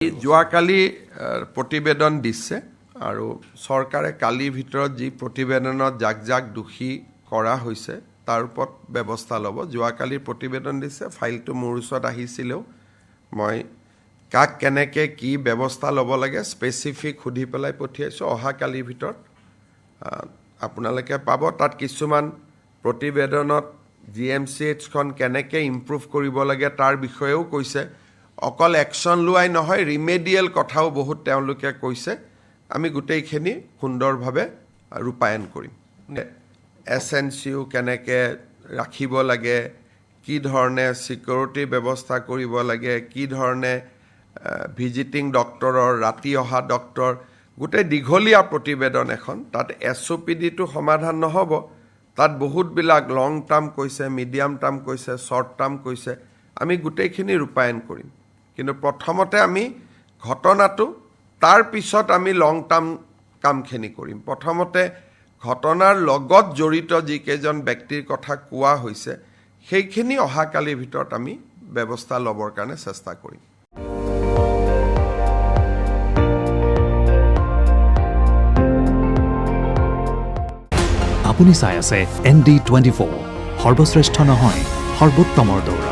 যোৱাকালি প্ৰতিবেদন দিছে আৰু চৰকাৰে কালিৰ ভিতৰত যি প্ৰতিবেদনত যাক দোষী কৰা হৈছে তাৰ ওপৰত ব্যৱস্থা ল'ব। যোৱাকালিৰ প্ৰতিবেদন দিছে, ফাইলটো মোৰ ওচৰত আহিছিলেও মই কাক কেনেকৈ কি ব্যৱস্থা ল'ব লাগে স্পেচিফিক সুধি পেলাই পঠিয়াইছোঁ। অহা কালিৰ ভিতৰত আপোনালোকে পাব। তাত কিছুমান প্ৰতিবেদনত GMCHখন কেনেকৈ ইম্প্ৰুভ কৰিব লাগে তাৰ বিষয়েও কৈছে। অকল একশ্যন লোৱাই নহয়, ৰিমেডিয়েল কথাও বহুত তেওঁলোকে কৈছে। আমি গোটেইখিনি সুন্দৰভাৱে ৰূপায়ণ কৰিম। SNCU কেনেকৈ ৰাখিব লাগে, কি ধৰণে ছিকিউৰিটি ব্যৱস্থা কৰিব লাগে, কি ধৰণে ভিজিটিং ডক্টৰৰ, ৰাতি অহা ডক্টৰ, গোটেই দীঘলীয়া প্ৰতিবেদন এখন। তাত SOPDটো সমাধান নহ'ব, তাত বহুতবিলাক লং টাৰ্ম কৈছে, মিডিয়াম টাৰ্ম কৈছে, শ্বৰ্ট টাৰ্ম কৈছে। আমি গোটেইখিনি ৰূপায়ণ কৰিম। কিন্তু প্ৰথমতে আমি ঘটনাটো, তাৰ পিছত আমি লং টাৰ্ম কামখিনি কৰিম। প্ৰথমতে ঘটনাৰ লগত জড়িত যিকেইজন ব্যক্তিৰ কথা কোৱা হৈছে সেইখিনি অহাকালিৰ ভিতৰত আমি ব্যৱস্থা ল'বৰ কাৰণে চেষ্টা কৰিম। আপুনি চাই আছে ND24, সৰ্বশ্ৰেষ্ঠ নহয় সৰ্বোত্তমৰ দৌৰ।